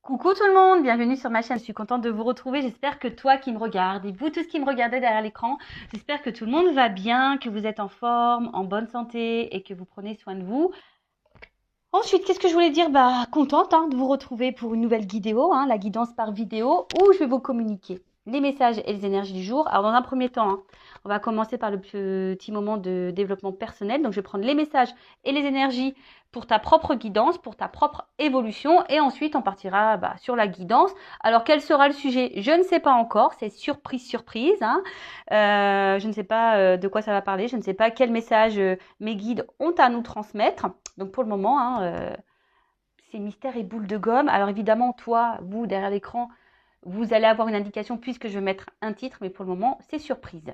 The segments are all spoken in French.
Coucou tout le monde, bienvenue sur ma chaîne. Je suis contente de vous retrouver. J'espère que toi qui me regardes et vous tous qui me regardez derrière l'écran, j'espère que tout le monde va bien, que vous êtes en forme, en bonne santé et que vous prenez soin de vous. Ensuite, qu'est-ce que je voulais dire? Contente de vous retrouver pour une nouvelle vidéo, la guidance par vidéo, où je vais vous communiquer les messages et les énergies du jour. Alors, dans un premier temps, on va commencer par le petit moment de développement personnel. Donc, je vais prendre les messages et les énergies pour ta propre guidance, pour ta propre évolution. Et ensuite, on partira sur la guidance. Alors, quel sera le sujet? Je ne sais pas encore. C'est surprise, surprise. Je ne sais pas de quoi ça va parler. Je ne sais pas quel message mes guides ont à nous transmettre. Donc pour le moment, c'est mystère et boule de gomme. Alors évidemment, toi, vous, derrière l'écran, vous allez avoir une indication puisque je vais mettre un titre, mais pour le moment, c'est surprise.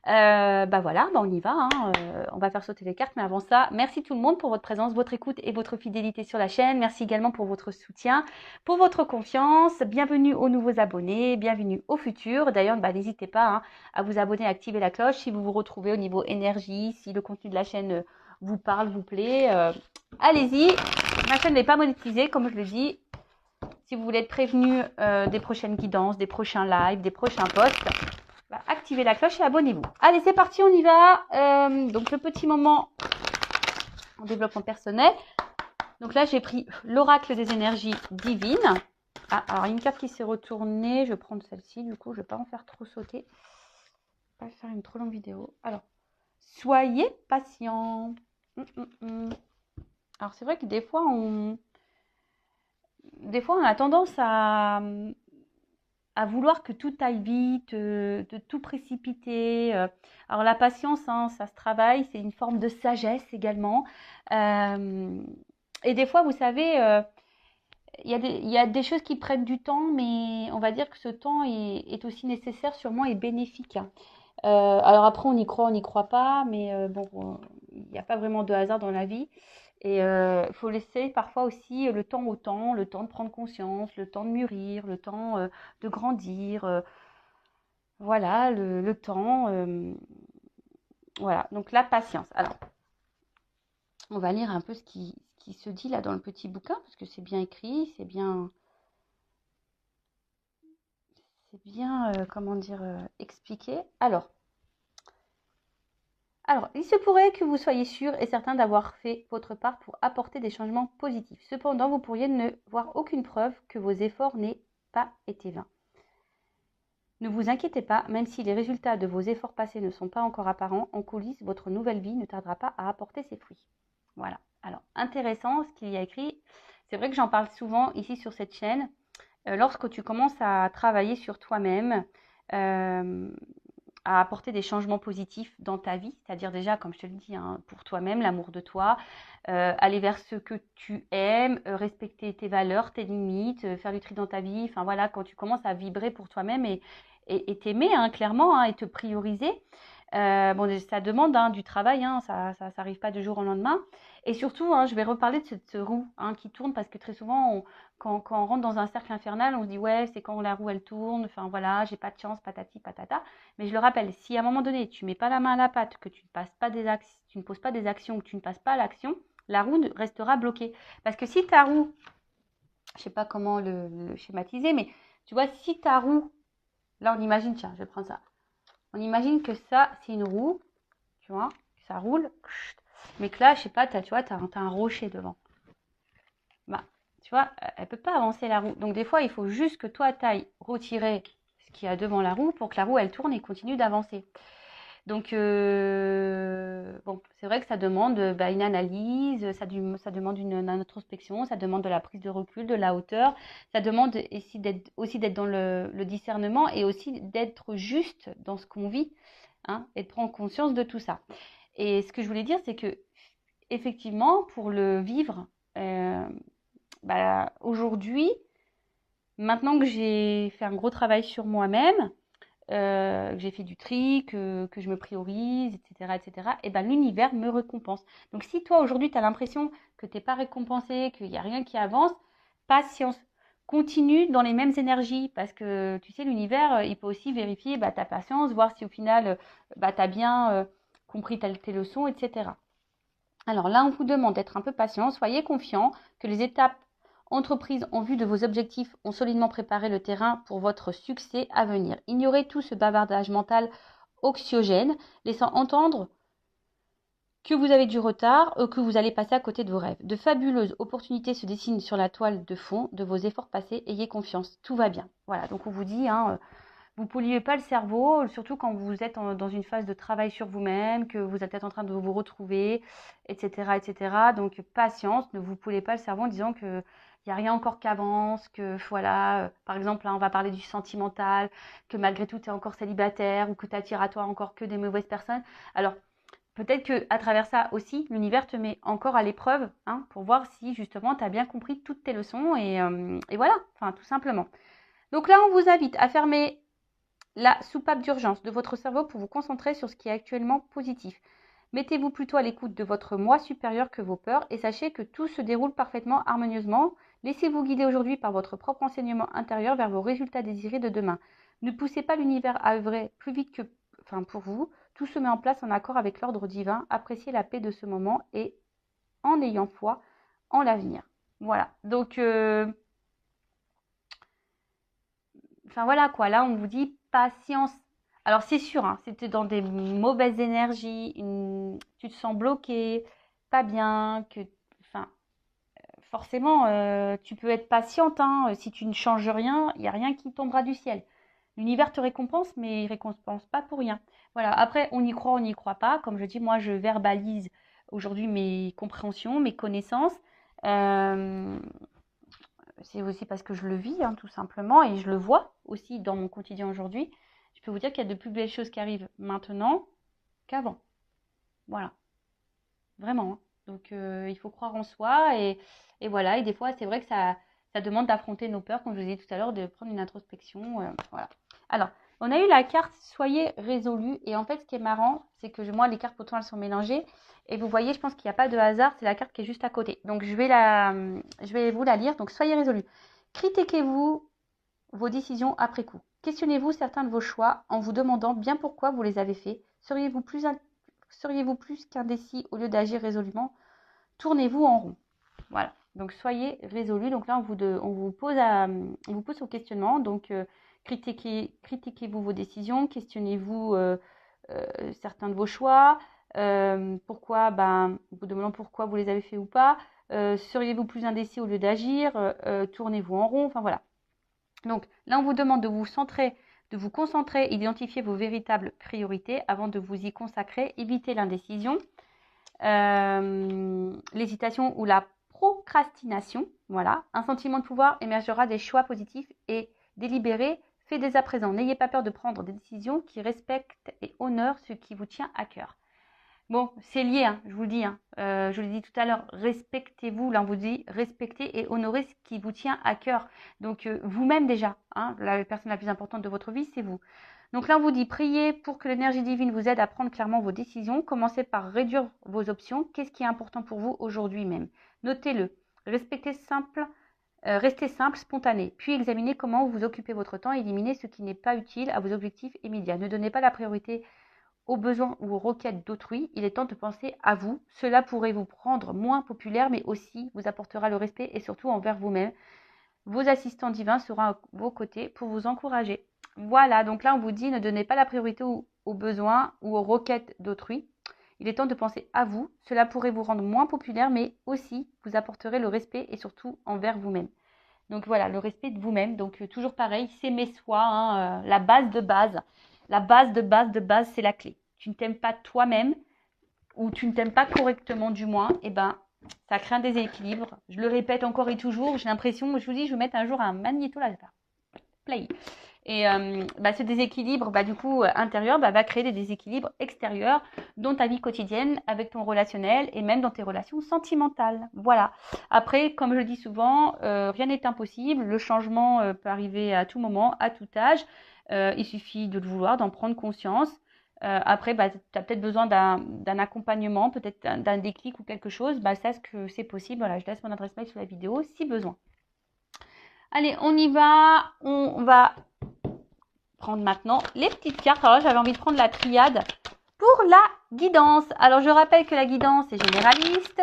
Voilà, on y va. On va faire sauter les cartes, mais avant ça, merci tout le monde pour votre présence, votre écoute et votre fidélité sur la chaîne. Merci également pour votre soutien, pour votre confiance. Bienvenue aux nouveaux abonnés, bienvenue aux futurs. D'ailleurs, n'hésitez pas à vous abonner, à activer la cloche si vous vous retrouvez au niveau énergie, si le contenu de la chaîne vous parle, vous plaît. Allez-y, ma chaîne n'est pas monétisée, comme je le dis. Si vous voulez être prévenu des prochaines guidances, des prochains lives, des prochains posts, activez la cloche et abonnez-vous. Allez, c'est parti, on y va. Donc, le petit moment en développement personnel. Donc là, j'ai pris l'oracle des énergies divines. Alors, une carte qui s'est retournée. Je vais prendre celle-ci, du coup, je ne vais pas en faire trop sauter. Je ne vais pas faire une trop longue vidéo. Alors, soyez patient. Alors, c'est vrai que des fois, on a tendance à vouloir que tout aille vite, de tout précipiter. Alors la patience, ça se travaille, c'est une forme de sagesse également. Et des fois, vous savez, il y a des choses qui prennent du temps, mais on va dire que ce temps est aussi nécessaire sûrement et bénéfique. Alors après, on y croit pas, mais il n'y a pas vraiment de hasard dans la vie. Et il faut laisser parfois aussi le temps au temps, le temps de prendre conscience, le temps de mûrir, le temps de grandir. Voilà, le temps. Voilà, donc la patience. Alors, on va lire un peu ce qui se dit là dans le petit bouquin, parce que c'est bien écrit, comment dire, expliqué. Alors, il se pourrait que vous soyez sûr et certain d'avoir fait votre part pour apporter des changements positifs. Cependant, vous pourriez ne voir aucune preuve que vos efforts n'aient pas été vains. Ne vous inquiétez pas, même si les résultats de vos efforts passés ne sont pas encore apparents, en coulisses, votre nouvelle vie ne tardera pas à apporter ses fruits. Voilà. Alors, intéressant ce qu'il y a écrit. C'est vrai que j'en parle souvent ici sur cette chaîne. Lorsque tu commences à travailler sur toi-même, euh, à apporter des changements positifs dans ta vie, c'est-à-dire déjà, comme je te le dis, pour toi-même, l'amour de toi, aller vers ce que tu aimes, respecter tes valeurs, tes limites, faire du tri dans ta vie, enfin voilà, quand tu commences à vibrer pour toi-même et t'aimer clairement et te prioriser, ça demande du travail, ça n'arrive pas du jour au lendemain. Et surtout, je vais reparler de cette roue qui tourne parce que très souvent, quand on rentre dans un cercle infernal, on se dit ouais, c'est quand la roue elle tourne, enfin voilà, j'ai pas de chance, patati patata. Mais je le rappelle, si à un moment donné, tu mets pas la main à la pâte, que tu ne passes pas tu ne poses pas des actions, que tu ne passes pas à l'action, la roue restera bloquée. Parce que si ta roue, je sais pas comment le schématiser, mais tu vois, si ta roue, là on imagine, tiens, je vais prendre ça. On imagine que ça, c'est une roue, tu vois, ça roule, mais que là, je sais pas, tu vois, t'as un rocher devant. Tu vois, elle peut pas avancer la roue. Donc des fois, il faut juste que toi, tu ailles retirer ce qu'il y a devant la roue pour que la roue, elle tourne et continue d'avancer. Donc, c'est vrai que ça demande une analyse, ça demande une introspection, ça demande de la prise de recul, de la hauteur, ça demande aussi d'être dans le discernement et aussi d'être juste dans ce qu'on vit et de prendre conscience de tout ça. Et ce que je voulais dire, c'est que effectivement, pour le vivre, aujourd'hui, maintenant que j'ai fait un gros travail sur moi-même, que j'ai fait du tri, que je me priorise, etc., etc., et ben l'univers me récompense. Donc si toi aujourd'hui tu as l'impression que tu n'es pas récompensé, qu'il n'y a rien qui avance, patience. Continue dans les mêmes énergies parce que tu sais, l'univers, il peut aussi vérifier ta patience, voir si au final tu as bien compris tes leçons, etc. Alors là, on vous demande d'être un peu patient, soyez confiant que les étapes entreprises en vue de vos objectifs ont solidement préparé le terrain pour votre succès à venir. Ignorez tout ce bavardage mental anxiogène, laissant entendre que vous avez du retard ou que vous allez passer à côté de vos rêves. De fabuleuses opportunités se dessinent sur la toile de fond de vos efforts passés. Ayez confiance, tout va bien. Voilà, donc on vous dit, vous ne polluez pas le cerveau, surtout quand vous êtes dans une phase de travail sur vous-même, que vous êtes peut-être en train de vous retrouver, etc. etc. Donc patience, ne vous polluez pas le cerveau en disant que il n'y a rien encore qui avance, que voilà, par exemple, là, on va parler du sentimental, que malgré tout, tu es encore célibataire ou que tu attires à toi encore que des mauvaises personnes. Alors, peut-être qu'à travers ça aussi, l'univers te met encore à l'épreuve pour voir si justement tu as bien compris toutes tes leçons et voilà, enfin tout simplement. Donc là, on vous invite à fermer la soupape d'urgence de votre cerveau pour vous concentrer sur ce qui est actuellement positif. Mettez-vous plutôt à l'écoute de votre moi supérieur que vos peurs et sachez que tout se déroule parfaitement harmonieusement. Laissez-vous guider aujourd'hui par votre propre enseignement intérieur vers vos résultats désirés de demain. Ne poussez pas l'univers à œuvrer plus vite que pour vous. Tout se met en place en accord avec l'ordre divin. Appréciez la paix de ce moment et en ayant foi en l'avenir. Voilà. Donc, voilà quoi. Là, on vous dit patience. Alors, c'est sûr, si tu es dans des mauvaises énergies, tu te sens bloqué, pas bien, forcément, tu peux être patiente. Si tu ne changes rien, il n'y a rien qui tombera du ciel. L'univers te récompense, mais il ne récompense pas pour rien. Voilà. Après, on y croit, on n'y croit pas. Comme je dis, moi, je verbalise aujourd'hui mes compréhensions, mes connaissances. C'est aussi parce que je le vis, tout simplement, et je le vois aussi dans mon quotidien aujourd'hui. Je peux vous dire qu'il y a de plus belles choses qui arrivent maintenant qu'avant. Voilà. Vraiment. Donc, il faut croire en soi, et voilà. Et des fois, c'est vrai que ça demande d'affronter nos peurs, comme je vous ai dit tout à l'heure, de prendre une introspection. Voilà. Alors, on a eu la carte « Soyez résolu ». Et en fait, ce qui est marrant, c'est que moi, les cartes, pourtant, elles sont mélangées. Et vous voyez, je pense qu'il n'y a pas de hasard. C'est la carte qui est juste à côté. Donc, je vais vous la lire. Donc, soyez résolu. Critiquez-vous vos décisions après coup. Questionnez-vous certains de vos choix en vous demandant bien pourquoi vous les avez faits. Seriez-vous plus qu'indécis au lieu d'agir résolument? Tournez-vous en rond. Voilà. Donc, soyez résolu. Donc là, on vous pose au questionnement. Donc, critiquez-vous vos décisions, questionnez-vous certains de vos choix, pourquoi, vous demandant pourquoi vous les avez fait ou pas, seriez-vous plus indécis au lieu d'agir, tournez-vous en rond, voilà. Donc là, on vous demande de vous concentrer, identifier vos véritables priorités avant de vous y consacrer, évitez l'indécision, l'hésitation ou la procrastination. Voilà, un sentiment de pouvoir émergera des choix positifs et délibérés faits dès à présent. N'ayez pas peur de prendre des décisions qui respectent et honorent ce qui vous tient à cœur. Bon, c'est lié, je vous le dis. Je l'ai dit tout à l'heure, respectez-vous. Là, on vous dit respectez et honorez ce qui vous tient à cœur. Donc, vous-même déjà, la personne la plus importante de votre vie, c'est vous. Donc là, on vous dit priez pour que l'énergie divine vous aide à prendre clairement vos décisions. Commencez par réduire vos options. Qu'est-ce qui est important pour vous aujourd'hui même? Notez-le. Restez simple, spontané. Puis examinez comment vous occupez votre temps et éliminez ce qui n'est pas utile à vos objectifs immédiats. Ne donnez pas la priorité aux besoins ou aux requêtes d'autrui. Il est temps de penser à vous. Cela pourrait vous rendre moins populaire, mais aussi vous apportera le respect et surtout envers vous-même. Vos assistants divins seront à vos côtés pour vous encourager. Voilà, donc là on vous dit ne donnez pas la priorité aux besoins ou aux requêtes d'autrui. Il est temps de penser à vous. Cela pourrait vous rendre moins populaire, mais aussi vous apporterez le respect et surtout envers vous-même. Donc voilà, le respect de vous-même. Donc toujours pareil, s'aimer soi, la base de base. La base de base, c'est la clé. Tu ne t'aimes pas toi-même ou tu ne t'aimes pas correctement du moins, ça crée un déséquilibre. Je le répète encore et toujours, j'ai l'impression, je vous dis, je vais mettre un jour un magnéto là, play. Et ce déséquilibre, du coup, intérieur, va créer des déséquilibres extérieurs dans ta vie quotidienne, avec ton relationnel et même dans tes relations sentimentales. Voilà. Après, comme je le dis souvent, rien n'est impossible. Le changement peut arriver à tout moment, à tout âge. Il suffit de le vouloir, d'en prendre conscience. Après, tu as peut-être besoin d'un accompagnement, peut-être d'un déclic ou quelque chose. Sache que c'est possible. Voilà, je laisse mon adresse mail sous la vidéo si besoin. Allez, on y va. On va prendre maintenant les petites cartes. Alors là, j'avais envie de prendre la triade pour la guidance. Alors, je rappelle que la guidance est généraliste,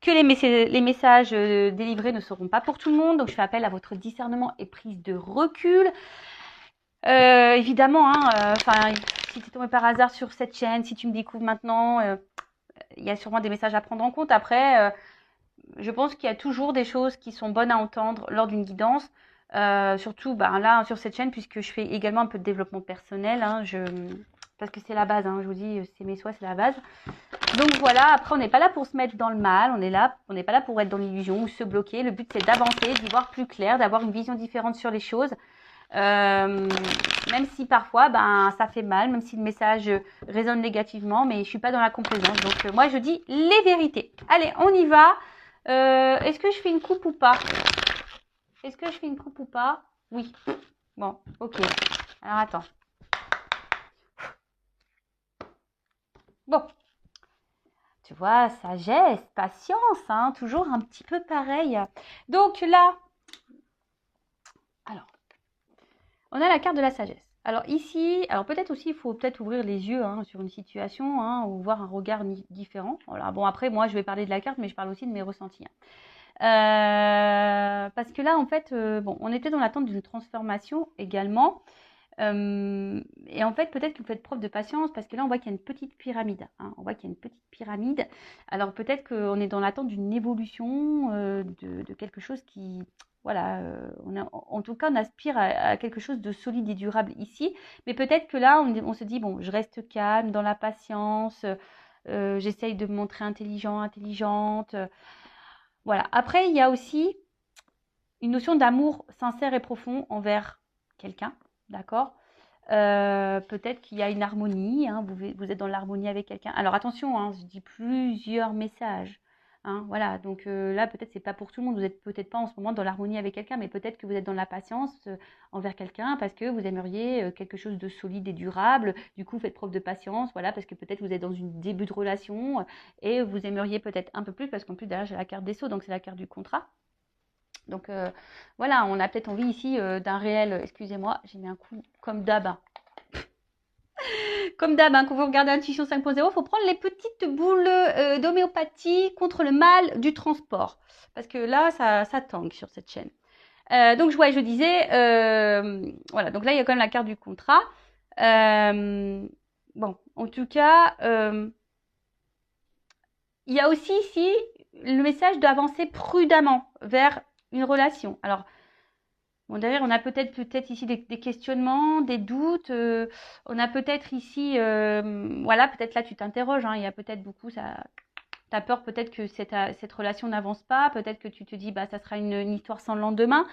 que les messages délivrés ne seront pas pour tout le monde. Donc, je fais appel à votre discernement et prise de recul. Évidemment, si tu es tombé par hasard sur cette chaîne, si tu me découvres maintenant, il y a sûrement des messages à prendre en compte. Après, je pense qu'il y a toujours des choses qui sont bonnes à entendre lors d'une guidance. Surtout là, sur cette chaîne, puisque je fais également un peu de développement personnel. Parce que c'est la base, je vous dis, c'est mes soins, c'est la base. Donc voilà, après, on n'est pas là pour se mettre dans le mal. On n'est pas là pour être dans l'illusion ou se bloquer. Le but, c'est d'avancer, d'y voir plus clair, d'avoir une vision différente sur les choses. Même si parfois ça fait mal, même si le message résonne négativement, mais je suis pas dans la complaisance, donc moi je dis les vérités. Allez, on y va. Est-ce que je fais une coupe ou pas? Oui. Bon, ok. Alors attends. Bon, tu vois, sagesse, patience, toujours un petit peu pareil. Donc là, alors, on a la carte de la sagesse. Alors ici, peut-être aussi, il faut peut-être ouvrir les yeux sur une situation ou voir un regard différent. Voilà. Bon, après, moi, je vais parler de la carte, mais je parle aussi de mes ressentis. Parce que là, en fait, on était dans l'attente d'une transformation également. Et en fait, peut-être que vous faites preuve de patience parce que là, on voit qu'il y a une petite pyramide. On voit qu'il y a une petite pyramide. Alors peut-être qu'on est dans l'attente d'une évolution de quelque chose qui... Voilà, en tout cas, on aspire à quelque chose de solide et durable ici. Mais peut-être que là, on se dit, bon, je reste calme, dans la patience, j'essaye de me montrer intelligente. Voilà. Après, il y a aussi une notion d'amour sincère et profond envers quelqu'un, d'accord? Peut-être qu'il y a une harmonie, vous êtes dans l'harmonie avec quelqu'un. Alors attention, je dis plusieurs messages. Voilà, donc là peut-être c'est pas pour tout le monde, vous n'êtes peut-être pas en ce moment dans l'harmonie avec quelqu'un, mais peut-être que vous êtes dans la patience envers quelqu'un parce que vous aimeriez quelque chose de solide et durable. Du coup, faites preuve de patience, voilà, parce que peut-être vous êtes dans une début de relation et vous aimeriez peut-être un peu plus parce qu'en plus derrière j'ai la carte des sceaux, donc c'est la carte du contrat. Donc voilà, on a peut-être envie ici d'un réel, excusez-moi, j'ai mis un coup comme d'hab. Comme d'hab, quand vous regardez Intuition 5.0, il faut prendre les petites boules d'homéopathie contre le mal du transport. Parce que là, ça tangue sur cette chaîne. Donc, je disais, voilà, donc là, il y a quand même la carte du contrat. Bon, en tout cas, il y a aussi ici le message d'avancer prudemment vers une relation. Alors, bon, derrière, on a peut-être ici des questionnements, des doutes. On a peut-être ici, voilà, peut-être là, tu t'interroges. Il y a peut-être beaucoup, tu as peur peut-être que cette relation n'avance pas. Peut-être que tu te dis, ça sera une histoire sans lendemain.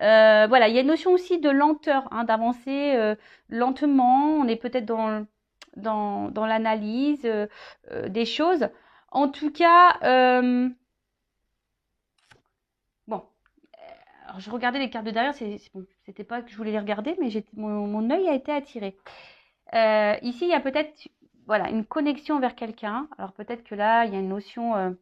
Voilà, il y a une notion aussi de lenteur, d'avancer lentement. On est peut-être dans l'analyse des choses. En tout cas, bon. Alors, je regardais les cartes de derrière, bon, c'était pas que je voulais les regarder, mais mon œil a été attiré. Ici, il y a peut-être une connexion vers quelqu'un. Alors peut-être que là, il y a une notion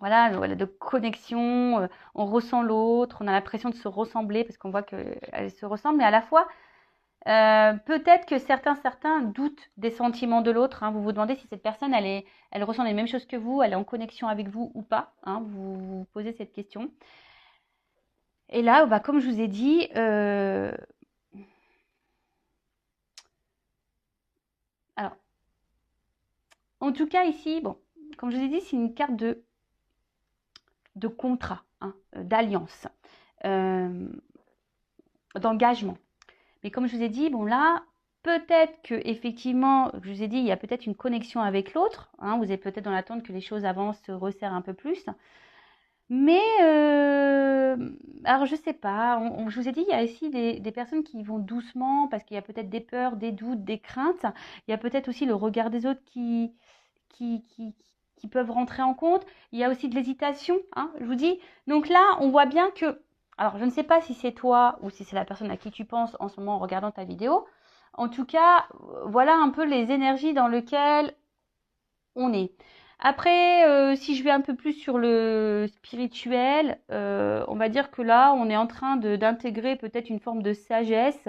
voilà, de connexion. On ressent l'autre, on a l'impression de se ressembler parce qu'on voit qu'elle se ressemble, mais à la fois, peut-être que certains doutent des sentiments de l'autre. Vous vous demandez si cette personne, elle ressent les mêmes choses que vous, elle est en connexion avec vous ou pas. Vous vous posez cette question. Et là, comme je vous ai dit, alors, en tout cas ici, bon, comme je vous ai dit, c'est une carte de contrat, d'alliance, d'engagement. Mais comme je vous ai dit, bon là, peut-être que effectivement, je vous ai dit, il y a peut-être une connexion avec l'autre. Vous êtes peut-être dans l'attente que les choses avancent, se resserrent un peu plus. Mais, alors je sais pas, je vous ai dit, il y a ici des personnes qui vont doucement parce qu'il y a peut-être des peurs, des doutes, des craintes. Il y a peut-être aussi le regard des autres qui peuvent rentrer en compte. Il y a aussi de l'hésitation, je vous dis. Donc là, on voit bien que, alors je ne sais pas si c'est toi ou si c'est la personne à qui tu penses en ce moment en regardant ta vidéo. En tout cas, voilà un peu les énergies dans lesquelles on est. Après, si je vais un peu plus sur le spirituel, on va dire que là, on est en train d'intégrer peut-être une forme de sagesse.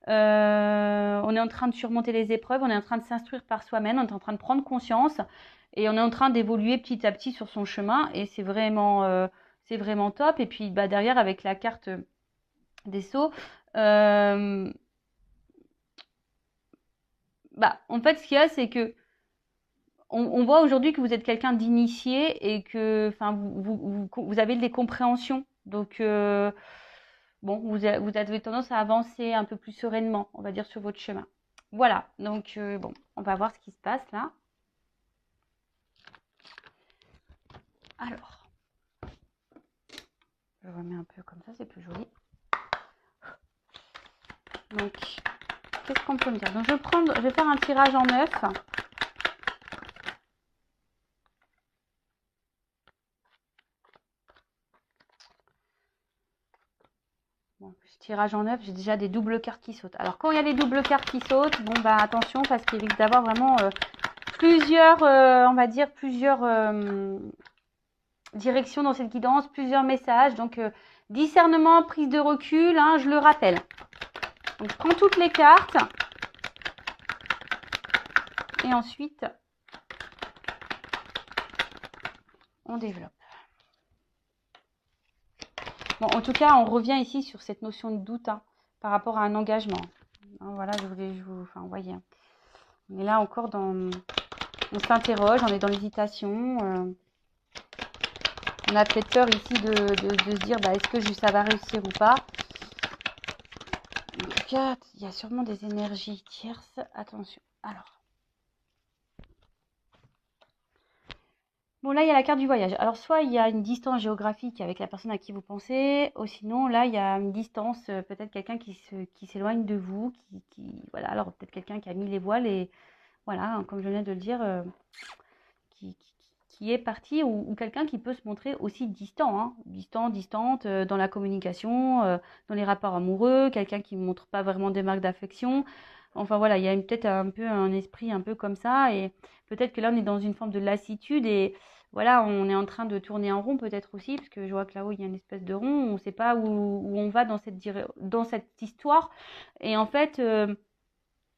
On est en train de surmonter les épreuves, on est en train de s'instruire par soi-même, on est en train de prendre conscience et on est en train d'évoluer petit à petit sur son chemin et c'est vraiment top. Et puis bah, derrière avec la carte des sceaux, euh, bah, en fait ce qu'il y a c'est que on voit aujourd'hui que vous êtes quelqu'un d'initié et que enfin, vous avez des compréhensions. Donc, bon, vous avez tendance à avancer un peu plus sereinement, on va dire, sur votre chemin. Voilà, donc bon, on va voir ce qui se passe là. Alors, je remets un peu comme ça, c'est plus joli. Donc, qu'est-ce qu'on peut me dire? Donc, je vais faire un tirage en 9. Bon, tirage en 9, j'ai déjà des doubles cartes qui sautent. Alors, quand il y a des doubles cartes qui sautent, bon, bah attention, parce qu'il risque d'avoir vraiment plusieurs, on va dire, plusieurs directions dans cette guidance, plusieurs messages. Donc, discernement, prise de recul, hein, je le rappelle. Donc, je prends toutes les cartes. Et ensuite, on développe. Bon, en tout cas, on revient ici sur cette notion de doute hein, par rapport à un engagement. Hein, voilà, enfin, vous voyez. On est là encore dans... On s'interroge, on est dans l'hésitation. On a peut-être peur ici de se dire, bah, est-ce que ça va réussir ou pas? En tout cas, il y a sûrement des énergies tierces. Attention. Alors. Bon, là, il y a la carte du voyage. Alors, soit il y a une distance géographique avec la personne à qui vous pensez, ou sinon, là, il y a une distance, peut-être quelqu'un qui s'éloigne de vous, voilà, alors peut-être quelqu'un qui a mis les voiles et, voilà, hein, comme je venais de le dire, qui, qui est parti, ou quelqu'un qui peut se montrer aussi distant, hein, distante, dans la communication, dans les rapports amoureux, quelqu'un qui ne montre pas vraiment des marques d'affection. Enfin, voilà, il y a peut-être un peu un esprit un peu comme ça, et peut-être que là, on est dans une forme de lassitude, et voilà, on est en train de tourner en rond peut-être aussi, parce que je vois que là-haut, il y a une espèce de rond, on ne sait pas où on va dans cette histoire. Et en fait,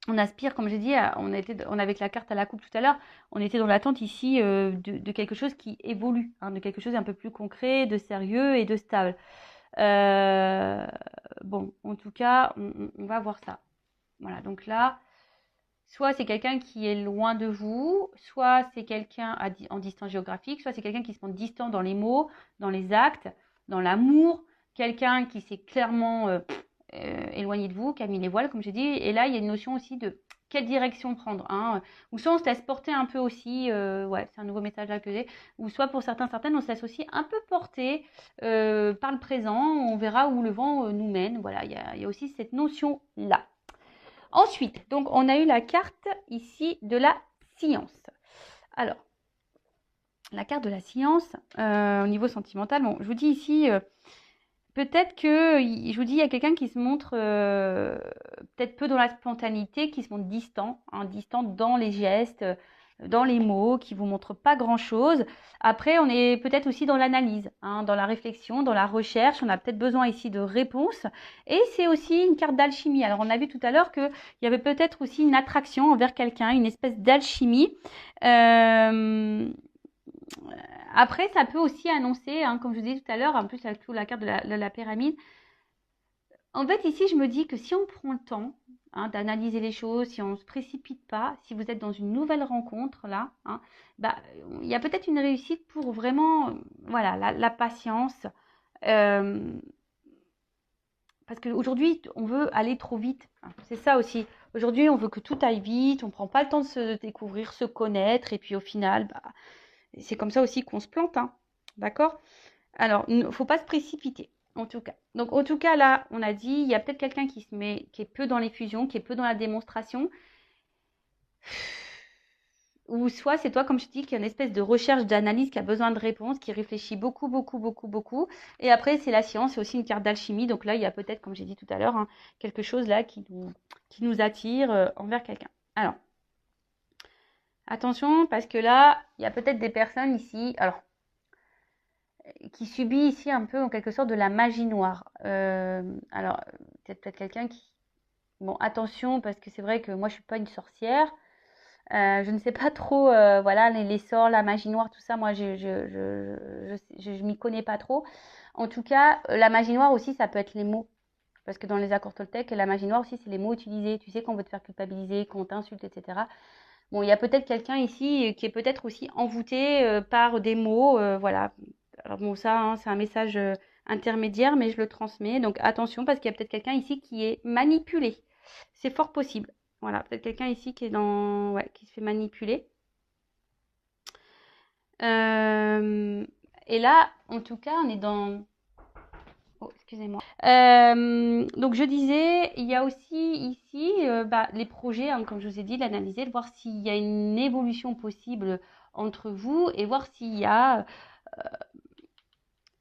on aspire, comme j'ai dit, avec la carte à la coupe tout à l'heure, on était dans l'attente ici de quelque chose qui évolue, hein, de quelque chose un peu plus concret, de sérieux et de stable. Euh, bon, en tout cas, on va voir ça. Voilà, donc là, soit c'est quelqu'un qui est loin de vous, soit c'est quelqu'un en distance géographique, soit c'est quelqu'un qui se montre distant dans les mots, dans les actes, dans l'amour, quelqu'un qui s'est clairement éloigné de vous, qui a mis les voiles, comme j'ai dit. Et là, il y a une notion aussi de quelle direction prendre. Hein. Ou soit on se laisse porter un peu aussi, ouais, c'est un nouveau message là que j'ai, ou soit pour certaines, on se laisse aussi un peu porter par le présent, on verra où le vent nous mène. Voilà, il y a aussi cette notion-là. Ensuite, donc on a eu la carte ici de la science. Alors, la carte de la science, au niveau sentimental, bon, je vous dis ici, peut-être que, je vous dis, il y a quelqu'un qui se montre peut-être peu dans la spontanéité, qui se montre distant, hein, distant dans les gestes, dans les mots, qui vous montre pas grand-chose. Après, on est peut-être aussi dans l'analyse, hein, dans la réflexion, dans la recherche. On a peut-être besoin ici de réponses. Et c'est aussi une carte d'alchimie. Alors, on a vu tout à l'heure qu'il y avait peut-être aussi une attraction envers quelqu'un, une espèce d'alchimie. Après, ça peut aussi annoncer, hein, comme je vous disais tout à l'heure, en plus avec la carte de la pyramide. En fait, ici, je me dis que si on prend le temps hein, d'analyser les choses, si on ne se précipite pas, si vous êtes dans une nouvelle rencontre, là, hein, bah, il y a peut-être une réussite pour vraiment, voilà, la patience. Euh, parce qu'aujourd'hui, on veut aller trop vite. Hein, c'est ça aussi. Aujourd'hui, on veut que tout aille vite, on ne prend pas le temps de se découvrir, se connaître, et puis au final, bah, c'est comme ça aussi qu'on se plante. Hein, d'accord? Alors, il ne faut pas se précipiter, en tout cas. Donc, en tout cas, là, on a dit, il y a peut-être quelqu'un qui est peu dans les fusions, qui est peu dans la démonstration. Ou soit c'est toi, comme je dis, qui a une espèce de recherche, d'analyse, qui a besoin de réponses, qui réfléchit beaucoup, beaucoup, beaucoup, beaucoup. Et après, c'est la science, c'est aussi une carte d'alchimie. Donc là, il y a peut-être, comme j'ai dit tout à l'heure, hein, quelque chose là qui nous attire envers quelqu'un. Alors, attention, parce que là, il y a peut-être des personnes ici. Alors, qui subit ici un peu en quelque sorte de la magie noire. Alors, peut-être quelqu'un qui... Bon, attention, parce que c'est vrai que moi, je ne suis pas une sorcière. Je ne sais pas trop, voilà, les sorts, la magie noire, tout ça, moi, je m'y connais pas trop. En tout cas, la magie noire aussi, ça peut être les mots. Parce que dans les accords Toltec, la magie noire aussi, c'est les mots utilisés. Tu sais, qu'on veut te faire culpabiliser, qu'on t'insulte, etc. Bon, il y a peut-être quelqu'un ici qui est peut-être aussi envoûté par des mots, voilà. Alors bon, ça, hein, c'est un message intermédiaire, mais je le transmets. Donc attention, parce qu'il y a peut-être quelqu'un ici qui est manipulé. C'est fort possible. Voilà, peut-être quelqu'un ici qui est dans, ouais, qui se fait manipuler. Et là, en tout cas, on est dans. Oh, excusez-moi. Donc je disais, il y a aussi ici les projets, hein, comme je vous ai dit, l'analyser, de voir s'il y a une évolution possible entre vous et voir s'il y a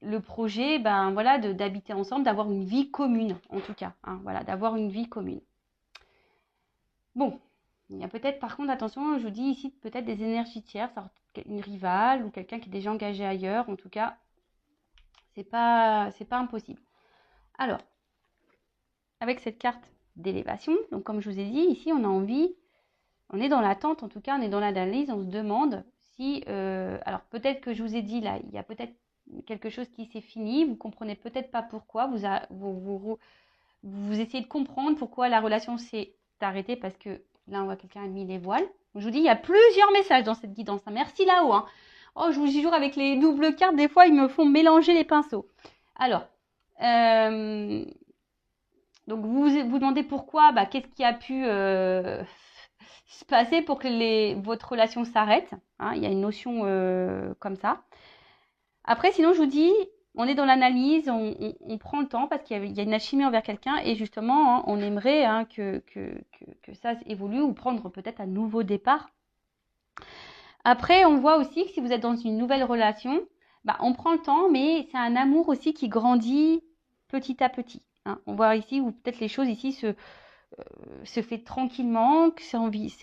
le projet, ben voilà, d'habiter ensemble, d'avoir une vie commune, en tout cas, hein, voilà, d'avoir une vie commune. Bon, il y a peut-être, par contre, attention, je vous dis ici peut-être des énergies tierces, alors, une rivale ou quelqu'un qui est déjà engagé ailleurs, en tout cas, c'est pas impossible. Alors, avec cette carte d'élévation, donc comme je vous ai dit, ici on a envie, on est dans l'attente, en tout cas on est dans l'analyse, on se demande si, alors peut-être que je vous ai dit là, il y a peut-être quelque chose qui s'est fini, vous comprenez peut-être pas pourquoi, vous essayez de comprendre pourquoi la relation s'est arrêtée, parce que là on voit quelqu'un a mis les voiles. Je vous dis, il y a plusieurs messages dans cette guidance, merci là-haut. Hein. Oh, je vous jure, avec les doubles cartes, des fois ils me font mélanger les pinceaux. Alors, donc vous vous demandez pourquoi, qu'est-ce qui a pu se passer pour que votre relation s'arrête. Hein, il y a une notion comme ça. Après, sinon, je vous dis, on est dans l'analyse, on prend le temps parce qu'il y a une alchimie envers quelqu'un et justement, hein, on aimerait que ça évolue ou prendre peut-être un nouveau départ. Après, on voit aussi que si vous êtes dans une nouvelle relation, on prend le temps, mais c'est un amour aussi qui grandit petit à petit. Hein. On voit ici où peut-être les choses ici se fait tranquillement, que ça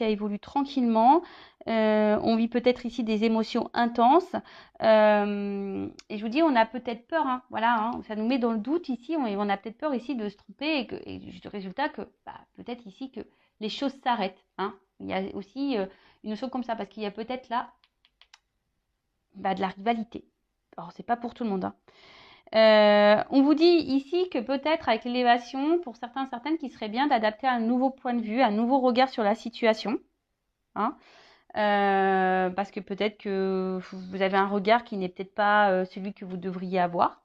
évolue tranquillement. On vit peut-être ici des émotions intenses. Et je vous dis, on a peut-être peur, hein, voilà, hein, ça nous met dans le doute ici. On a peut-être peur ici de se tromper et du résultat que peut-être ici que les choses s'arrêtent. Hein. Il y a aussi une notion comme ça parce qu'il y a peut-être là de la rivalité. Alors, c'est pas pour tout le monde. Hein. On vous dit ici que peut-être avec l'élévation, pour certains, certaines, qu'il serait bien d'adapter un nouveau point de vue, un nouveau regard sur la situation. Hein, parce que peut-être que vous avez un regard qui n'est peut-être pas celui que vous devriez avoir.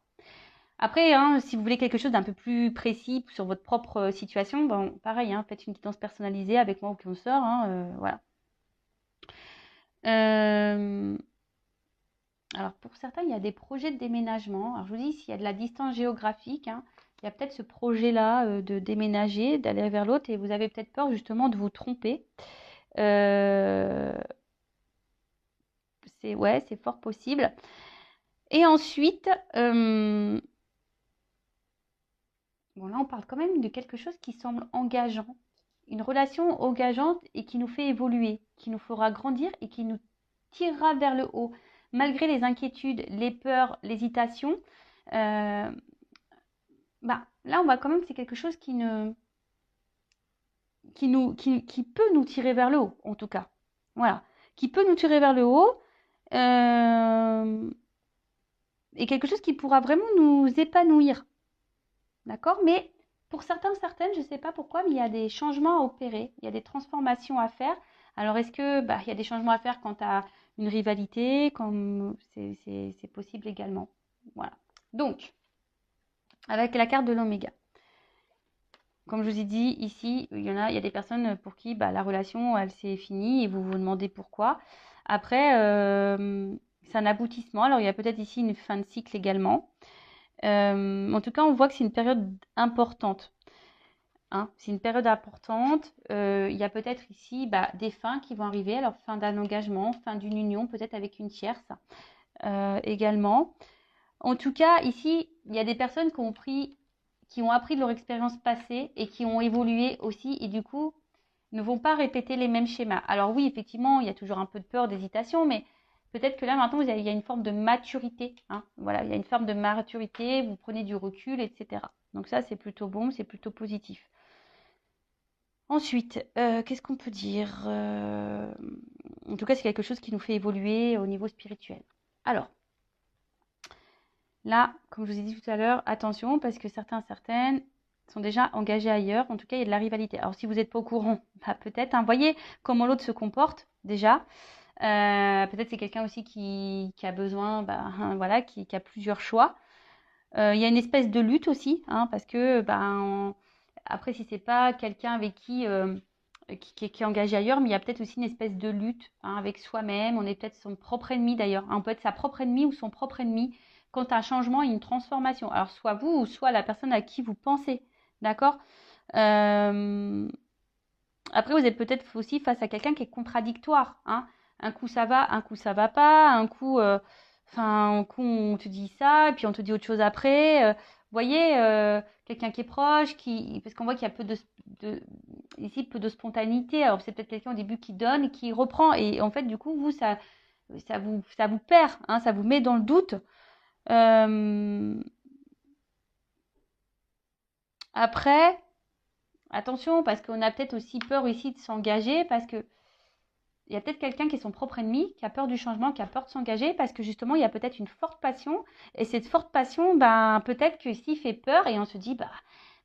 Après, hein, si vous voulez quelque chose d'un peu plus précis sur votre propre situation, bon, pareil, hein, faites une guidance personnalisée avec moi ou qu'on sort. Hein, voilà. Alors pour certains, il y a des projets de déménagement. Alors je vous dis, s'il y a de la distance géographique, hein, il y a peut-être ce projet-là de déménager, d'aller vers l'autre, et vous avez peut-être peur justement de vous tromper. C'est fort possible. Et ensuite, bon là on parle quand même de quelque chose qui semble engageant. Une relation engageante et qui nous fait évoluer, qui nous fera grandir et qui nous tirera vers le haut. Malgré les inquiétudes, les peurs, l'hésitation, là on voit quand même c'est quelque chose qui peut nous tirer vers le haut, en tout cas. Voilà. Qui peut nous tirer vers le haut. Et quelque chose qui pourra vraiment nous épanouir. D'accord? Mais pour certains, certaines, je ne sais pas pourquoi, mais il y a des changements à opérer, il y a des transformations à faire. Alors, est-ce que il y a des changements à faire quant à une rivalité, comme c'est possible également. Voilà. Donc, avec la carte de l'oméga. Comme je vous ai dit, ici, il y a des personnes pour qui la relation, elle s'est finie et vous vous demandez pourquoi. Après, c'est un aboutissement. Alors, il y a peut-être ici une fin de cycle également. En tout cas, on voit que c'est une période importante. Hein. C'est une période importante. Il y a peut-être ici des fins qui vont arriver. Alors, fin d'un engagement, fin d'une union, peut-être avec une tierce également. En tout cas, ici, il y a des personnes qui ont appris de leur expérience passée et qui ont évolué aussi et du coup, ne vont pas répéter les mêmes schémas. Alors oui, effectivement, il y a toujours un peu de peur, d'hésitation, mais peut-être que là, maintenant, il y a une forme de maturité. Hein. Voilà, il y a une forme de maturité, vous prenez du recul, etc. Donc ça, c'est plutôt bon, c'est plutôt positif. Ensuite, qu'est-ce qu'on peut dire? En tout cas, c'est quelque chose qui nous fait évoluer au niveau spirituel. Alors, là, comme je vous ai dit tout à l'heure, attention parce que certaines sont déjà engagés ailleurs. En tout cas, il y a de la rivalité. Alors, si vous n'êtes pas au courant, bah, peut-être, hein, voyez comment l'autre se comporte déjà. Peut-être c'est quelqu'un aussi qui a besoin, bah, voilà, qui a plusieurs choix. Il y a une espèce de lutte aussi, hein, parce que ben, après, si c'est pas quelqu'un avec qui est engagé ailleurs, mais il y a peut-être aussi une espèce de lutte, hein, avec soi-même. On est peut-être son propre ennemi d'ailleurs, hein. On peut être sa propre ennemie ou son propre ennemi quand un changement et une transformation. Alors, soit vous ou soit la personne à qui vous pensez. D'accord. Euh, Après, vous êtes peut-être aussi face à quelqu'un qui est contradictoire, hein. Un coup ça va, un coup ça va pas, un coup on te dit ça, et puis on te dit autre chose après. Vous voyez, quelqu'un qui est proche, parce qu'on voit qu'il y a ici peu de spontanéité. Alors c'est peut-être quelqu'un au début qui donne et qui reprend, et en fait du coup vous ça vous perd, hein, ça vous met dans le doute. Euh, Après, attention parce qu'on a peut-être aussi peur ici de s'engager parce que il y a peut-être quelqu'un qui est son propre ennemi, qui a peur du changement, qui a peur de s'engager parce que justement, il y a peut-être une forte passion. Et cette forte passion, ben, peut-être que ici fait peur et on se dit, bah,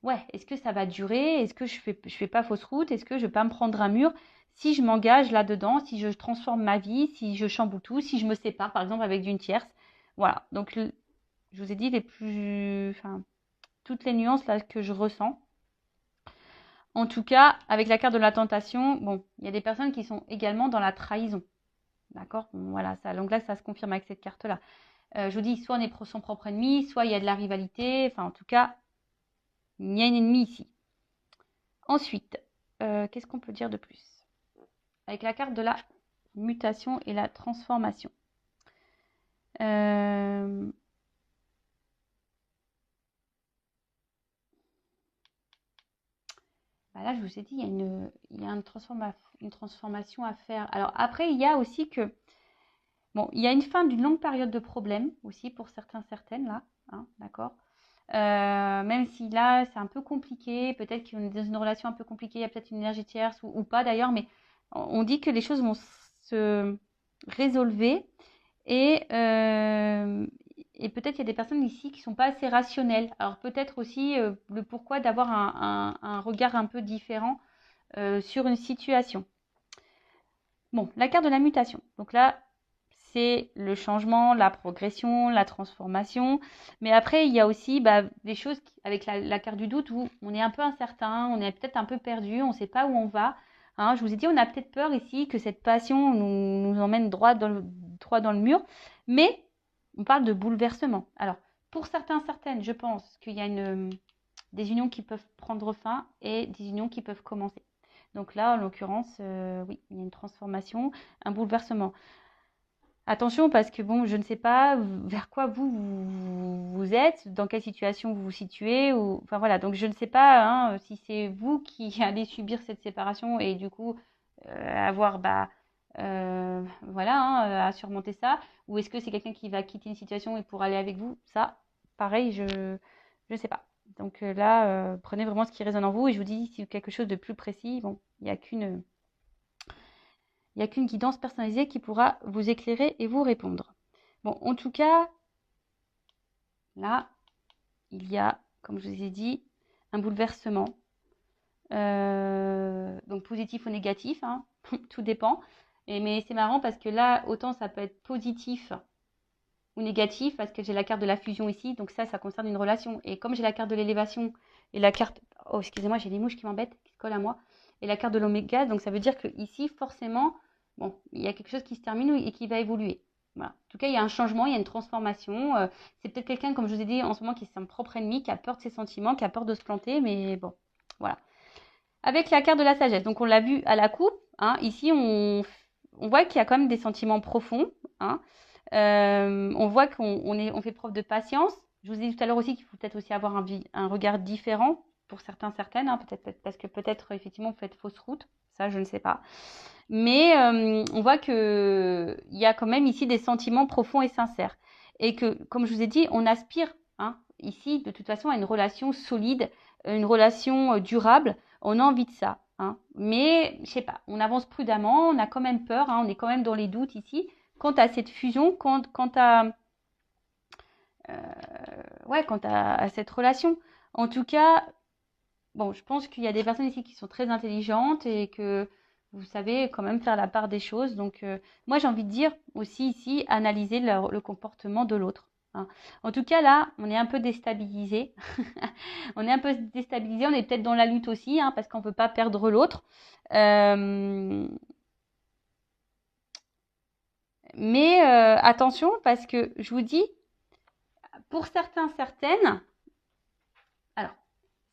ouais, est-ce que ça va durer? Est-ce que je fais pas fausse route? Est-ce que je vais pas me prendre un mur? Si je m'engage là-dedans, si je transforme ma vie, si je chamboule tout, si je me sépare, par exemple, avec d'une tierce. Voilà. Donc, je vous ai dit toutes les nuances là que je ressens. En tout cas, avec la carte de la tentation, bon, il y a des personnes qui sont également dans la trahison. D'accord. Bon, voilà, ça, donc là, ça se confirme avec cette carte-là. Je vous dis, soit on est son propre ennemi, soit il y a de la rivalité. Enfin, en tout cas, il y a une ennemie ici. Ensuite, qu'est-ce qu'on peut dire de plus? Avec la carte de la mutation et la transformation. Euh, Bah là, je vous ai dit, il y a une transformation à faire. Alors après, il y a aussi que, bon, il y a une fin d'une longue période de problème aussi pour certaines là, hein, d'accord. Même si là, c'est un peu compliqué, peut-être qu'on est dans une relation un peu compliquée, il y a peut-être une énergie tierce ou pas d'ailleurs, mais on dit que les choses vont se résolver et, euh, et peut-être il y a des personnes ici qui ne sont pas assez rationnelles. Alors peut-être aussi le pourquoi d'avoir un regard un peu différent sur une situation. Bon, la carte de la mutation. Donc là, c'est le changement, la progression, la transformation. Mais après, il y a aussi des choses avec la carte du doute où on est un peu incertain, on est peut-être un peu perdu, on ne sait pas où on va. Hein, je vous ai dit, on a peut-être peur ici que cette passion nous emmène droit dans le mur. Mais on parle de bouleversement. Alors, pour certaines, je pense qu'il y a des unions qui peuvent prendre fin et des unions qui peuvent commencer. Donc là, en l'occurrence, oui, il y a une transformation, un bouleversement. Attention parce que bon, je ne sais pas vers quoi vous êtes, dans quelle situation vous vous situez, ou enfin voilà. Donc je ne sais pas, hein, si c'est vous qui allez subir cette séparation et du coup avoir voilà, hein, à surmonter ça, ou est-ce que c'est quelqu'un qui va quitter une situation et pour aller avec vous? Ça, pareil, je ne sais pas. Donc là, prenez vraiment ce qui résonne en vous et je vous dis si quelque chose de plus précis, bon, il n'y a qu'une guidance personnalisée qui pourra vous éclairer et vous répondre. Bon, en tout cas, là, il y a, comme je vous ai dit, un bouleversement. Donc positif ou négatif, hein, tout dépend. Mais c'est marrant parce que là, autant ça peut être positif ou négatif parce que j'ai la carte de la fusion ici. Donc ça concerne une relation. Et comme j'ai la carte de l'élévation et la carte... Oh, excusez-moi, j'ai des mouches qui m'embêtent, qui se collent à moi. Et la carte de l'oméga, donc ça veut dire que ici, forcément, bon, il y a quelque chose qui se termine et qui va évoluer. Voilà. En tout cas, il y a un changement, il y a une transformation. C'est peut-être quelqu'un, comme je vous ai dit en ce moment, qui est son propre ennemi, qui a peur de ses sentiments, qui a peur de se planter, mais bon, voilà. Avec la carte de la sagesse, donc on l'a vu à la coupe, hein, ici on voit qu'il y a quand même des sentiments profonds, hein. On voit qu'on fait preuve de patience. Je vous ai dit tout à l'heure aussi qu'il faut peut-être aussi avoir un regard différent pour certaines, hein, peut-être parce que peut-être effectivement vous faites fausse route, ça je ne sais pas. Mais on voit qu'il y a quand même ici des sentiments profonds et sincères. Et que, comme je vous ai dit, on aspire, hein, ici de toute façon à une relation solide, une relation durable. On a envie de ça. hein. Mais, je sais pas, on avance prudemment, on a quand même peur, hein, on est quand même dans les doutes ici, quant à cette fusion, quant à cette relation. En tout cas, bon, je pense qu'il y a des personnes ici qui sont très intelligentes et que vous savez quand même faire la part des choses. Donc, moi, j'ai envie de dire aussi ici, analyser le comportement de l'autre, hein. En tout cas, là, on est un peu déstabilisé. On est un peu déstabilisé, on est peut-être dans la lutte aussi, hein, parce qu'on ne peut pas perdre l'autre. Euh, mais attention, parce que je vous dis, pour certains, certaines, alors,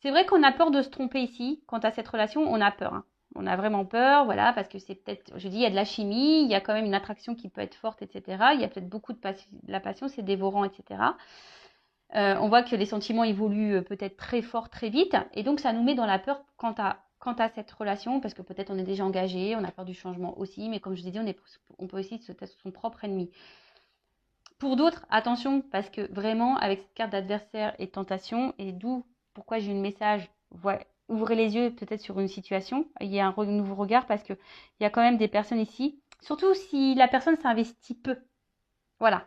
c'est vrai qu'on a peur de se tromper ici. Quant à cette relation, on a peur, hein. On a vraiment peur, voilà, parce que c'est peut-être, je dis, il y a de la chimie, il y a quand même une attraction qui peut être forte, etc. Il y a peut-être beaucoup de la passion, c'est dévorant, etc. On voit que les sentiments évoluent peut-être très fort, très vite, et donc ça nous met dans la peur quant à cette relation, parce que peut-être on est déjà engagé, on a peur du changement aussi, mais comme je vous ai dit, on peut aussi se être son propre ennemi. Pour d'autres, attention, parce que vraiment, avec cette carte d'adversaire et tentation, et d'où pourquoi j'ai eu le message, ouvrez les yeux peut-être sur une situation, il y a un nouveau regard, parce qu'il y a quand même des personnes ici, surtout si la personne s'investit peu. Voilà.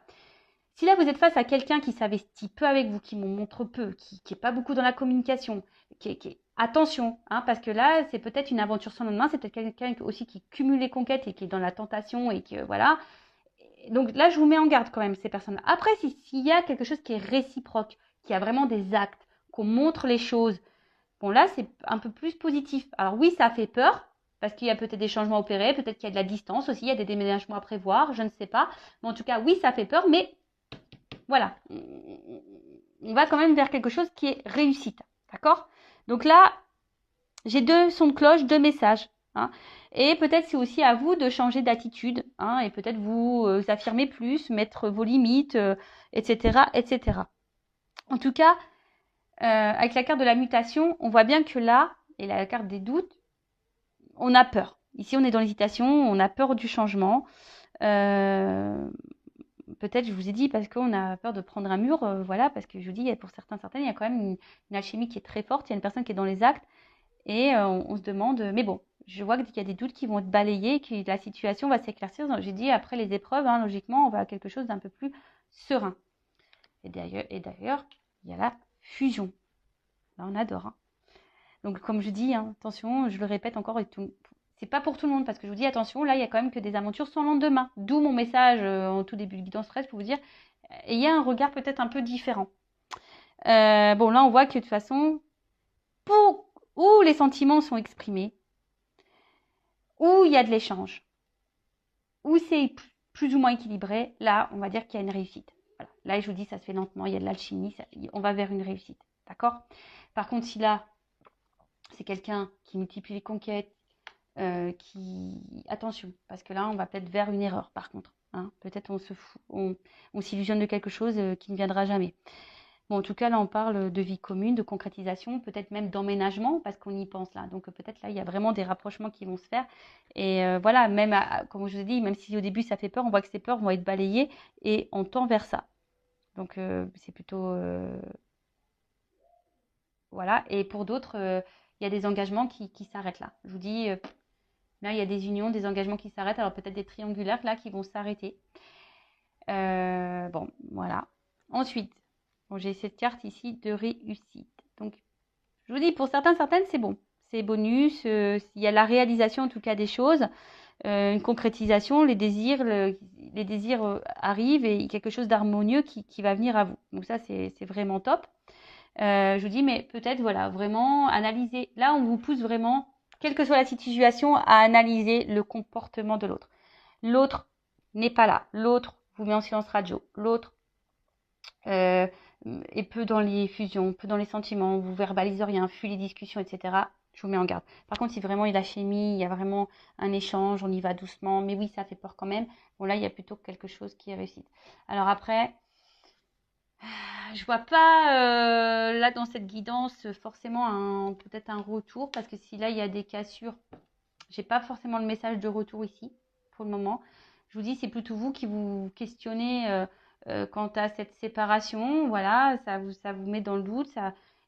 Si là, vous êtes face à quelqu'un qui s'investit peu avec vous, qui montre peu, qui n'est pas beaucoup dans la communication, attention, hein, parce que là, c'est peut-être une aventure sans lendemain, c'est peut-être quelqu'un aussi qui cumule les conquêtes et qui est dans la tentation et que voilà. Donc là, je vous mets en garde quand même, ces personnes. Après, s'il y a quelque chose qui est réciproque, qui a vraiment des actes, qu'on montre les choses, bon là, c'est un peu plus positif. Alors oui, ça fait peur, parce qu'il y a peut-être des changements opérés, peut-être qu'il y a de la distance aussi, il y a des déménagements à prévoir, je ne sais pas. Mais en tout cas, oui, ça fait peur, mais voilà, on va quand même vers quelque chose qui est réussite. D'accord? Donc là, j'ai deux sons de cloche, deux messages, hein. Et peut-être c'est aussi à vous de changer d'attitude, hein, et peut-être vous affirmer plus, mettre vos limites, etc., etc. En tout cas, avec la carte de la mutation, on voit bien que là, et la carte des doutes, on a peur. Ici, on est dans l'hésitation, on a peur du changement. Euh, Peut-être, je vous ai dit, parce qu'on a peur de prendre un mur, voilà, parce que je vous dis, pour certaines, il y a quand même une alchimie qui est très forte, il y a une personne qui est dans les actes, et on se demande, mais bon, je vois qu'il y a des doutes qui vont être balayés, que la situation va s'éclaircir. Donc, j'ai dit, après les épreuves, hein, logiquement, on va à quelque chose d'un peu plus serein. Et d'ailleurs, il y a la fusion. Là, on adore, hein. Donc, comme je dis, hein, attention, je le répète encore, c'est pas pour tout le monde, parce que je vous dis, attention, là, il y a quand même que des aventures sans lendemain. D'où mon message en tout début de guidance stress pour vous dire, ayez un regard peut-être un peu différent. Bon, là, on voit que de toute façon, où les sentiments sont exprimés, où il y a de l'échange, où c'est plus ou moins équilibré, là, on va dire qu'il y a une réussite. Voilà. Là, je vous dis, ça se fait lentement, il y a de l'alchimie, on va vers une réussite. D'accord? Par contre, si là, c'est quelqu'un qui multiplie les conquêtes, attention, parce que là, on va peut-être vers une erreur, par contre, hein. Peut-être on s'illusionne de quelque chose qui ne viendra jamais. Bon, en tout cas, là, on parle de vie commune, de concrétisation, peut-être même d'emménagement, parce qu'on y pense là. Donc, peut-être là, il y a vraiment des rapprochements qui vont se faire. Et voilà, même, comme je vous ai dit, même si au début, ça fait peur, on voit que ces peurs vont être balayées et on tend vers ça. Donc, c'est plutôt... voilà. Et pour d'autres, il y a des engagements qui s'arrêtent là. Je vous dis, là, il y a des unions, des engagements qui s'arrêtent. Alors, peut-être des triangulaires là qui vont s'arrêter. Bon, voilà. Ensuite, bon, j'ai cette carte ici de réussite. Donc, je vous dis, pour certaines, c'est bon. C'est bonus. Il y a la réalisation, en tout cas, des choses. Une concrétisation, les désirs arrivent et quelque chose d'harmonieux qui va venir à vous. Donc ça, c'est vraiment top. Je vous dis, mais peut-être, voilà, vraiment analyser. Là, on vous pousse vraiment, quelle que soit la situation, à analyser le comportement de l'autre. L'autre n'est pas là. L'autre vous met en silence radio. L'autre euh, est peu dans les fusions, peu dans les sentiments, vous verbalise rien, fuit les discussions, etc. Je vous mets en garde. Par contre, si vraiment il y a la chimie, il y a vraiment un échange, on y va doucement, mais oui, ça fait peur quand même. Bon, là, il y a plutôt quelque chose qui est réussi. Alors après, je vois pas là dans cette guidance forcément peut-être un retour, parce que si là il y a des cassures, j'ai pas forcément le message de retour ici pour le moment. Je vous dis, c'est plutôt vous qui vous questionnez quant à cette séparation. Voilà, ça vous met dans le doute.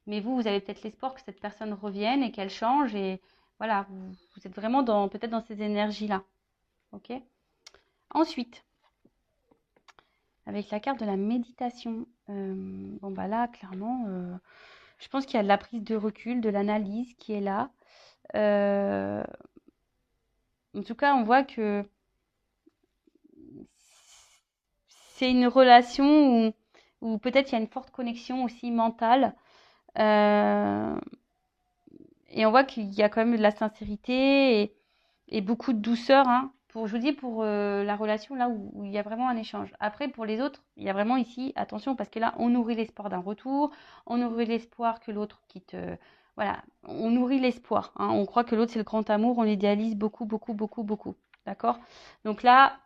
Mais vous avez peut-être l'espoir que cette personne revienne et qu'elle change. Et voilà, vous êtes vraiment peut-être dans ces énergies-là. Ok. Ensuite, avec la carte de la méditation, bon bah là, clairement, je pense qu'il y a de la prise de recul, de l'analyse qui est là. Euh, en tout cas, on voit que c'est une relation où peut-être il y a une forte connexion aussi mentale. Euh, et on voit qu'il y a quand même de la sincérité et beaucoup de douceur, hein, je vous dis, pour la relation là où il y a vraiment un échange. Après, pour les autres, il y a vraiment ici, attention, parce que là, on nourrit l'espoir d'un retour, on nourrit l'espoir que l'autre quitte. Voilà, on nourrit l'espoir. Hein, on croit que l'autre, c'est le grand amour, on l'idéalise beaucoup, beaucoup, beaucoup, beaucoup. D'accord? Donc là,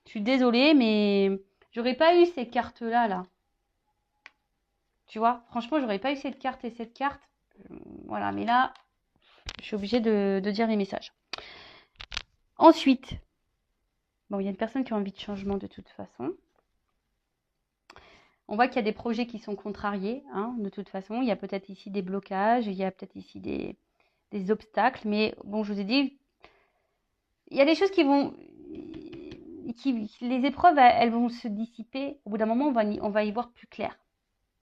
je suis désolée, mais j'aurais pas eu ces cartes-là, là. Tu vois, franchement, j'aurais pas eu cette carte et cette carte. Voilà, mais là, je suis obligée de dire les messages. Ensuite, bon, il y a une personne qui a envie de changement de toute façon. On voit qu'il y a des projets qui sont contrariés, hein, de toute façon. Il y a peut-être ici des blocages, il y a peut-être ici des obstacles. Mais bon, je vous ai dit, il y a des choses qui vont... les épreuves, elles vont se dissiper. Au bout d'un moment, on va y voir plus clair.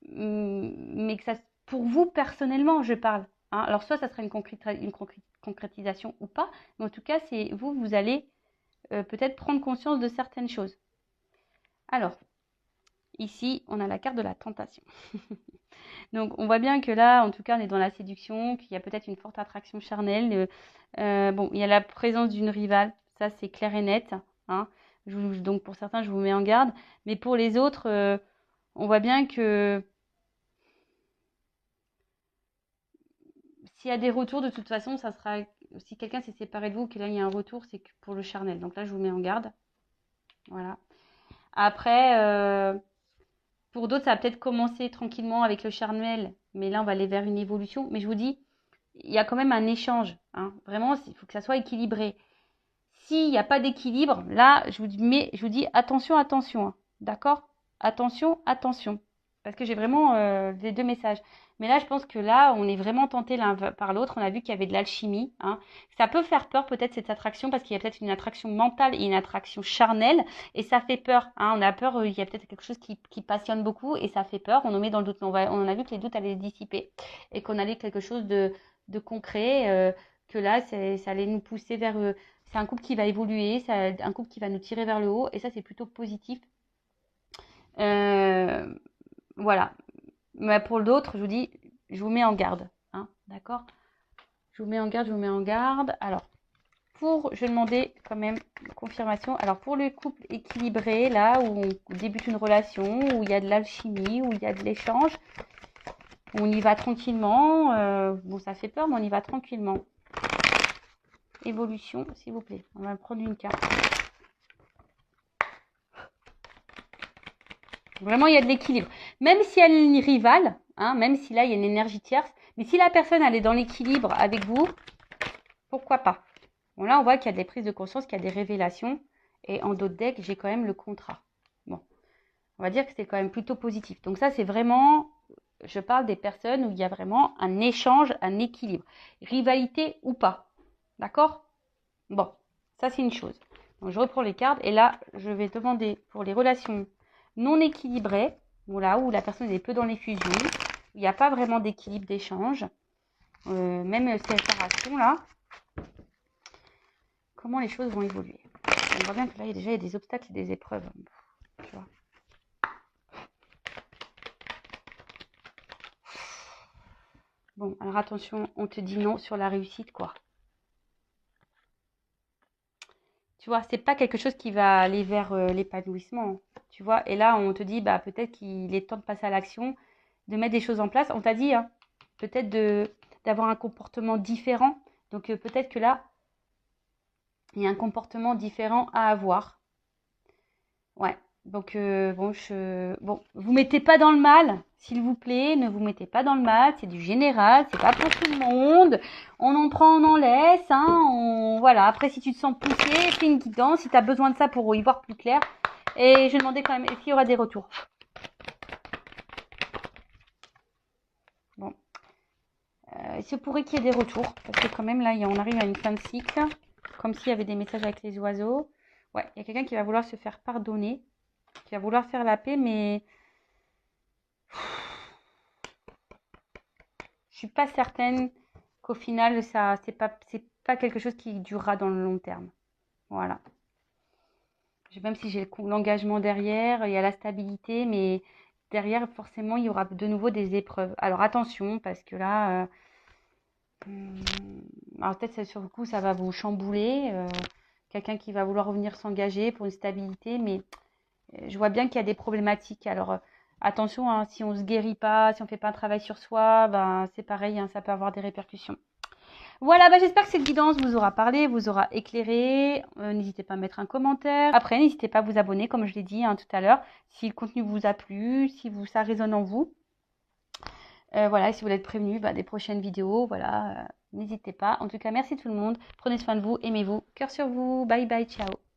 Mais que ça, pour vous, personnellement, je parle. Hein. Alors, soit ça sera une concrétisation ou pas. Mais en tout cas, c'est vous allez peut-être prendre conscience de certaines choses. Alors, ici, on a la carte de la tentation. Donc, on voit bien que là, en tout cas, on est dans la séduction, qu'il y a peut-être une forte attraction charnelle. Bon, il y a la présence d'une rivale, ça c'est clair et net. Hein. Donc, pour certains, je vous mets en garde. Mais pour les autres, on voit bien que s'il y a des retours, de toute façon, ça sera... Si quelqu'un s'est séparé de vous, que là, il y a un retour, c'est que pour le charnel. Donc là, je vous mets en garde. Voilà. Après, pour d'autres, ça va peut-être commencer tranquillement avec le charnel, mais là, on va aller vers une évolution. Mais je vous dis, il y a quand même un échange. Hein. Vraiment, il faut que ça soit équilibré. S'il n'y a pas d'équilibre, là, je vous dis attention, attention. Hein. D'accord? Attention, attention. Parce que j'ai vraiment les deux messages. Mais là, je pense que là, on est vraiment tenté l'un par l'autre. On a vu qu'il y avait de l'alchimie. Hein. Ça peut faire peur, peut-être, cette attraction, parce qu'il y a peut-être une attraction mentale et une attraction charnelle. Et ça fait peur. Hein. On a peur, il y a peut-être quelque chose qui passionne beaucoup et ça fait peur. On nous met dans le doute. Mais on a vu que les doutes allaient se dissiper et qu'on allait quelque chose de concret. Que là, ça allait nous pousser vers... c'est un couple qui va évoluer, c'est un couple qui va nous tirer vers le haut. Et ça, c'est plutôt positif. Euh, voilà. Mais pour l'autre, je vous dis, je vous mets en garde. Hein, d'accord? Je vous mets en garde, je vous mets en garde. Alors, je vais demander quand même une confirmation. Alors, pour le couple équilibré, là, où on débute une relation, où il y a de l'alchimie, où il y a de l'échange, on y va tranquillement. Bon, ça fait peur, mais on y va tranquillement. Évolution, s'il vous plaît. On va prendre une carte. Vraiment, il y a de l'équilibre. Même si elle est une rivale, hein, même si là, il y a une énergie tierce, mais si la personne, elle est dans l'équilibre avec vous, pourquoi pas? Bon, là, on voit qu'il y a des prises de conscience, qu'il y a des révélations. Et en d'autres decks, j'ai quand même le contrat. Bon, on va dire que c'est quand même plutôt positif. Donc ça, c'est vraiment, je parle des personnes où il y a vraiment un échange, un équilibre. Rivalité ou pas. D'accord? Bon, ça, c'est une chose. Donc, je reprends les cartes. Et là, je vais demander pour les relations non équilibrées, là où la personne est peu dans les fusions, il n'y a pas vraiment d'équilibre d'échange. Même séparation, là. Comment les choses vont évoluer. On voit bien que là, il y a des obstacles et des épreuves. Tu vois. Bon, alors attention, on te dit non sur la réussite, quoi. Tu vois, c'est pas quelque chose qui va aller vers l'épanouissement. Tu vois, et là, on te dit, bah, peut-être qu'il est temps de passer à l'action, de mettre des choses en place. On t'a dit, hein, peut-être d'avoir un comportement différent. Donc, peut-être que là, il y a un comportement différent à avoir. Ouais. Donc, bon, vous mettez pas dans le mal, s'il vous plaît. Ne vous mettez pas dans le mal. C'est du général. C'est pas pour tout le monde. On en prend, on en laisse. Hein, voilà. Après, si tu te sens poussé, fais une guidance. Si tu as besoin de ça pour y voir plus clair. Et je demandais quand même, est-ce qu'il y aura des retours? Bon. il se pourrait qu'il y ait des retours. Parce que quand même, là, on arrive à une fin de cycle. Comme s'il y avait des messages avec les oiseaux. Ouais, il y a quelqu'un qui va vouloir se faire pardonner. Qui va vouloir faire la paix, mais je suis pas certaine qu'au final, c'est pas quelque chose qui durera dans le long terme. Voilà. Même si j'ai l'engagement derrière, il y a la stabilité, mais derrière, forcément, il y aura de nouveau des épreuves. Alors attention, parce que là, alors peut-être sur le coup, ça va vous chambouler. Quelqu'un qui va vouloir revenir s'engager pour une stabilité, mais je vois bien qu'il y a des problématiques. Alors attention, hein, si on ne se guérit pas, si on ne fait pas un travail sur soi, ben, c'est pareil, hein, ça peut avoir des répercussions. Voilà, bah, j'espère que cette guidance vous aura parlé, vous aura éclairé. N'hésitez pas à mettre un commentaire. Après, n'hésitez pas à vous abonner, comme je l'ai dit, hein, tout à l'heure, si le contenu vous a plu, si ça résonne en vous. Voilà, si vous voulez être prévenu des prochaines vidéos, voilà, n'hésitez pas. En tout cas, merci tout le monde. Prenez soin de vous, aimez-vous. Cœur sur vous. Bye bye, ciao.